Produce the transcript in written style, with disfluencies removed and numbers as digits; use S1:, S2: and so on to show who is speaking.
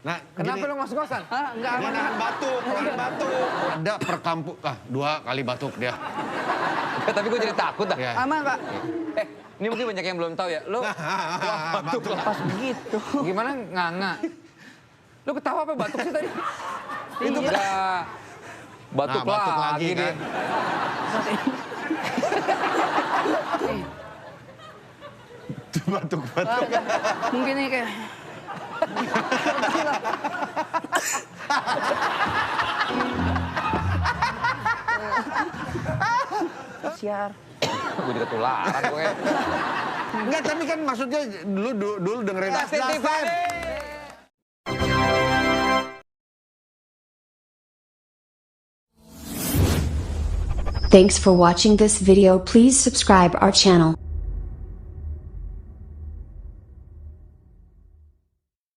S1: Nah,
S2: Kenapa
S1: gini,
S2: lu ngos-ngosan? Hah? Enggak
S1: dia
S2: aman.
S1: nahan batuk, nahan batuk. Ada perkampung, 2 kali batuk dia.
S3: Tapi gue jadi takut dah.
S1: Ya.
S2: Aman, Pak.
S3: Ini mungkin banyak yang belum tahu ya. Lo
S1: Batuk.
S2: Pas begitu.
S3: gimana nganga? Lo ketawa apa batuk sih tadi?
S2: Itu
S3: Enggak. Batuk,
S1: Nah, batuk lagi
S3: dia.
S1: kan. Batuk-batuk.
S2: Mungkin ini kayak... Siar.
S3: Gue jadi ketularan gue.
S1: Enggak, tapi kan maksudnya dulu dengerin Das Das kan.
S4: Thanks for watching this video. Please subscribe our channel.